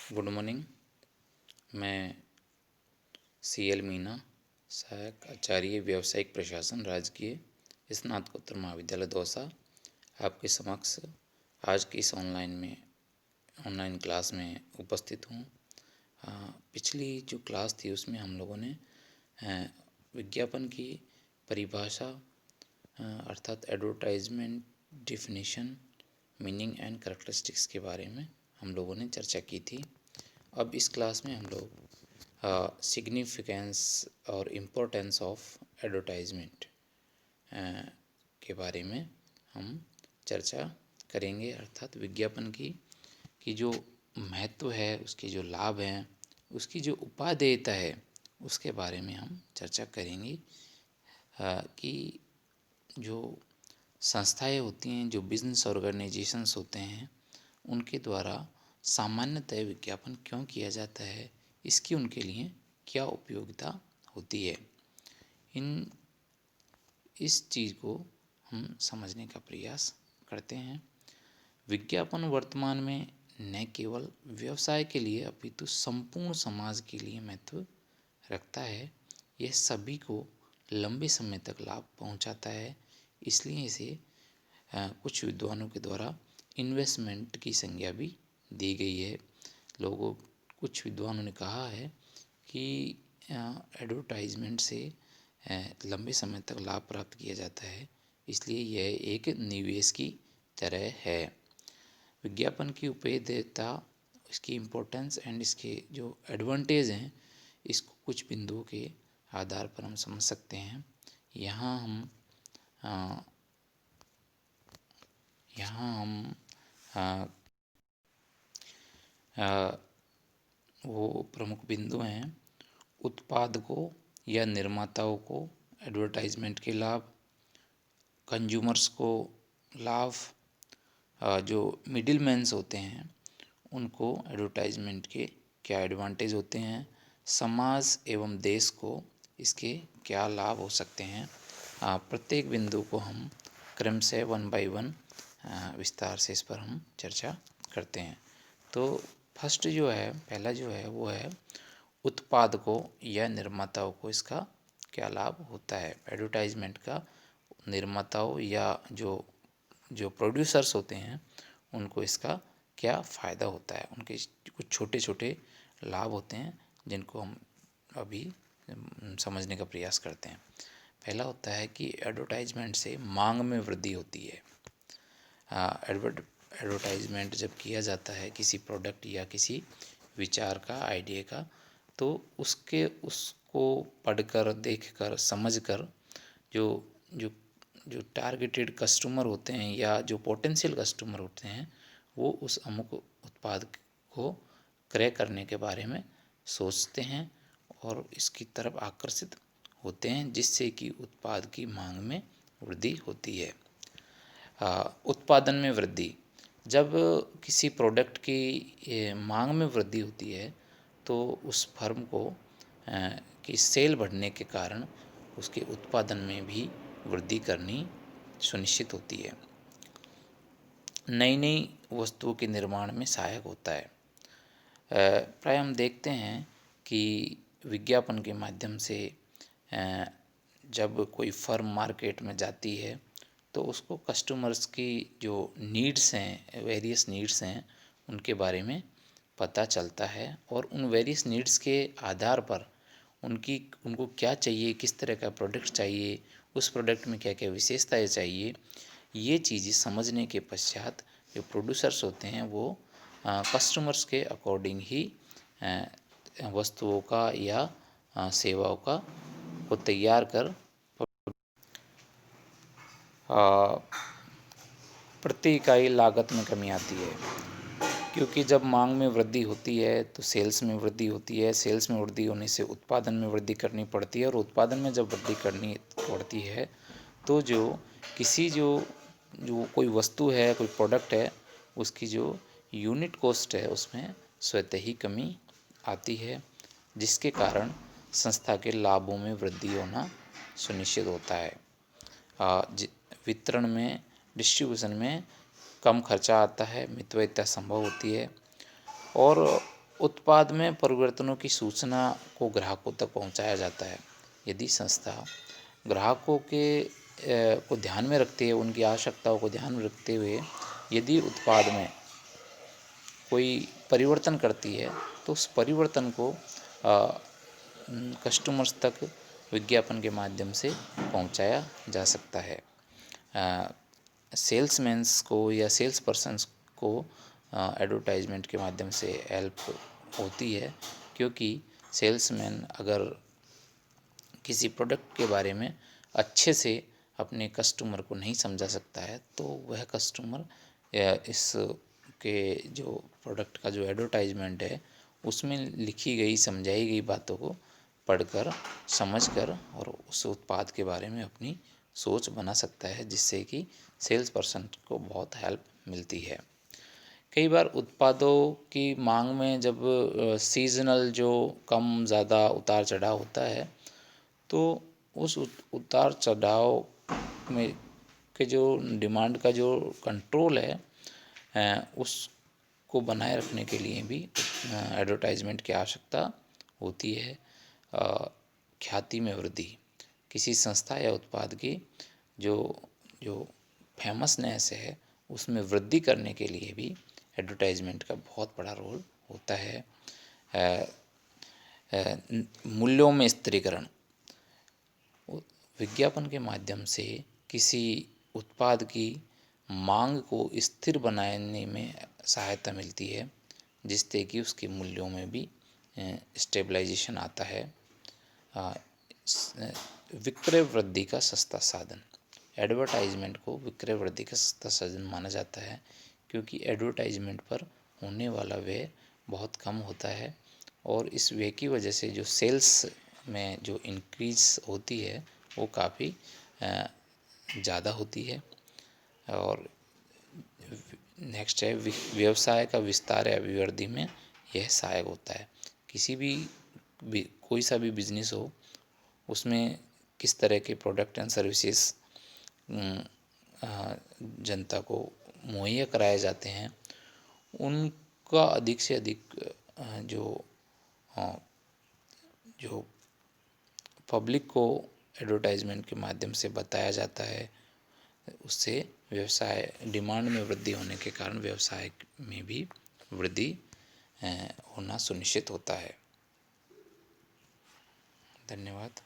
Good morning. मैं CL Meena, सहायक आचार्य व्यावसायिक प्रशासन, राजकीय स्नातकोत्तर महाविद्यालय दौसा, आपके समक्ष आज की इस ऑनलाइन क्लास में उपस्थित हूँ। पिछली जो क्लास थी उसमें हम लोगों ने विज्ञापन की परिभाषा अर्थात advertisement definition, meaning and characteristics के बारे में हम लोगों ने चर्चा की थी। अब इस क्लास में हम लोग सिग्निफिकेंस और इम्पोर्टेंस ऑफ एडवर्टाइजमेंट के बारे में हम चर्चा करेंगे। अर्थात विज्ञापन की जो महत्व है, उसके जो लाभ हैं, उसकी जो उपादेयता है, उसके बारे में हम चर्चा करेंगे कि जो संस्थाएं होती हैं, जो बिजनेस ऑर्गेनाइजेशंस होते हैं, उनके द्वारा सामान्यतः विज्ञापन क्यों किया जाता है, इसकी उनके लिए क्या उपयोगिता होती है। इस चीज़ को हम समझने का प्रयास करते हैं। विज्ञापन वर्तमान में न केवल व्यवसाय के लिए अपितु संपूर्ण समाज के लिए महत्व रखता है। यह सभी को लंबे समय तक लाभ पहुंचाता है, इसलिए इसे कुछ विद्वानों के द्वारा इन्वेस्टमेंट की संज्ञा भी दी गई है। कुछ विद्वानों ने कहा है कि एडवर्टाइजमेंट से लंबे समय तक लाभ प्राप्त किया जाता है, इसलिए यह एक निवेश की तरह है। विज्ञापन की उपयोगिता, इसकी इम्पोर्टेंस एंड इसके जो एडवांटेज हैं, इसको कुछ बिंदुओं के आधार पर हम समझ सकते हैं। यहाँ हम वो प्रमुख बिंदु हैं। उत्पादकों या निर्माताओं को एडवर्टाइजमेंट के लाभ, कंज्यूमर्स को लाभ, जो मिडिल मैन्स होते हैं उनको एडवर्टाइजमेंट के क्या एडवांटेज होते हैं, समाज एवं देश को इसके क्या लाभ हो सकते हैं। प्रत्येक बिंदु को हम क्रम से 1 बाय 1 विस्तार से इस पर हम चर्चा करते हैं। तो पहला जो है वो है उत्पादकों या निर्माताओं को इसका क्या लाभ होता है। एडवर्टाइजमेंट का निर्माताओं या जो प्रोड्यूसर्स होते हैं उनको इसका क्या फ़ायदा होता है, उनके कुछ छोटे छोटे लाभ होते हैं जिनको हम अभी समझने का प्रयास करते हैं। पहला होता है कि एडवर्टाइजमेंट से मांग में वृद्धि होती है। एडवर्टाइजमेंट जब किया जाता है किसी प्रोडक्ट या किसी विचार का, आइडिया का, तो उसको पढ़कर, देखकर, समझकर जो जो जो टारगेटेड कस्टमर होते हैं या जो पोटेंशियल कस्टमर होते हैं, वो उस अमुक उत्पाद को क्रय करने के बारे में सोचते हैं और इसकी तरफ आकर्षित होते हैं, जिससे कि उत्पाद की मांग में वृद्धि होती है। उत्पादन में वृद्धि, जब किसी प्रोडक्ट की मांग में वृद्धि होती है तो उस फर्म को की सेल बढ़ने के कारण उसके उत्पादन में भी वृद्धि करनी सुनिश्चित होती है। नई नई वस्तुओं के निर्माण में सहायक होता है। प्राय हम देखते हैं कि विज्ञापन के माध्यम से जब कोई फर्म मार्केट में जाती है तो उसको कस्टमर्स की जो नीड्स हैं, वेरियस नीड्स हैं, उनके बारे में पता चलता है और उन वेरियस नीड्स के आधार पर उनको क्या चाहिए, किस तरह का प्रोडक्ट चाहिए, उस प्रोडक्ट में क्या क्या विशेषताएं चाहिए, ये चीज़ें समझने के पश्चात जो प्रोड्यूसर्स होते हैं वो कस्टमर्स के अकॉर्डिंग ही वस्तुओं का या सेवाओं का को तैयार कर प्रति इकाई लागत में कमी आती है। क्योंकि जब मांग में वृद्धि होती है तो सेल्स में वृद्धि होती है, सेल्स में वृद्धि होने से उत्पादन में वृद्धि करनी पड़ती है और उत्पादन में जब वृद्धि करनी पड़ती है तो जो कोई वस्तु है, कोई प्रोडक्ट है, उसकी जो यूनिट कॉस्ट है उसमें स्वतः ही कमी आती है, जिसके कारण संस्था के लाभों में वृद्धि होना सुनिश्चित होता है। वितरण में, डिस्ट्रीब्यूशन में कम खर्चा आता है, मितव्ययिता संभव होती है और उत्पाद में परिवर्तनों की सूचना को ग्राहकों तक पहुंचाया जाता है। यदि संस्था ग्राहकों को ध्यान में रखते हुए, उनकी आवश्यकताओं को ध्यान में रखते हुए यदि उत्पाद में कोई परिवर्तन करती है, तो उस परिवर्तन को कस्टमर्स तक विज्ञापन के माध्यम से पहुंचाया जा सकता है। सेल्समैन्स को या सेल्स पर्सन्स को एडवर्टाइजमेंट के माध्यम से हेल्प होती है, क्योंकि सेल्समैन अगर किसी प्रोडक्ट के बारे में अच्छे से अपने कस्टमर को नहीं समझा सकता है, तो वह कस्टमर इस के जो प्रोडक्ट का जो एडवर्टाइजमेंट है उसमें लिखी गई समझाई गई बातों को पढ़कर, समझकर और उस उत्पाद के बारे में अपनी सोच बना सकता है, जिससे कि सेल्स पर्सन को बहुत हेल्प मिलती है। कई बार उत्पादों की मांग में जब सीजनल जो कम ज़्यादा उतार चढ़ाव होता है, तो उस उतार चढ़ाव में के जो डिमांड का जो कंट्रोल है उसको बनाए रखने के लिए भी एडवर्टाइजमेंट की आवश्यकता होती है। ख्याति में वृद्धि, किसी संस्था या उत्पाद की जो जो फेमसनेस है उसमें वृद्धि करने के लिए भी एडवर्टाइजमेंट का बहुत बड़ा रोल होता है। मूल्यों में स्थिरीकरण, विज्ञापन के माध्यम से किसी उत्पाद की मांग को स्थिर बनाने में सहायता मिलती है, जिससे कि उसके मूल्यों में भी स्टेबलाइजेशन आता है। विक्रय वृद्धि का सस्ता साधन, एडवर्टाइजमेंट को विक्रय वृद्धि का सस्ता साधन माना जाता है, क्योंकि एडवर्टाइजमेंट पर होने वाला व्यय बहुत कम होता है और इस व्यय की वजह से जो सेल्स में जो इंक्रीज होती है वो काफ़ी ज़्यादा होती है। और नेक्स्ट है व्यवसाय का विस्तार या अभिवृद्धि में यह सहायक होता है। किसी भी कोई सा भी बिजनेस हो, उसमें किस तरह के प्रोडक्ट एंड सर्विसेज जनता को मुहैया कराए जाते हैं, उनका अधिक से अधिक जो पब्लिक को एडवर्टाइजमेंट के माध्यम से बताया जाता है, उससे व्यवसाय डिमांड में वृद्धि होने के कारण व्यवसाय में भी वृद्धि होना सुनिश्चित होता है। धन्यवाद।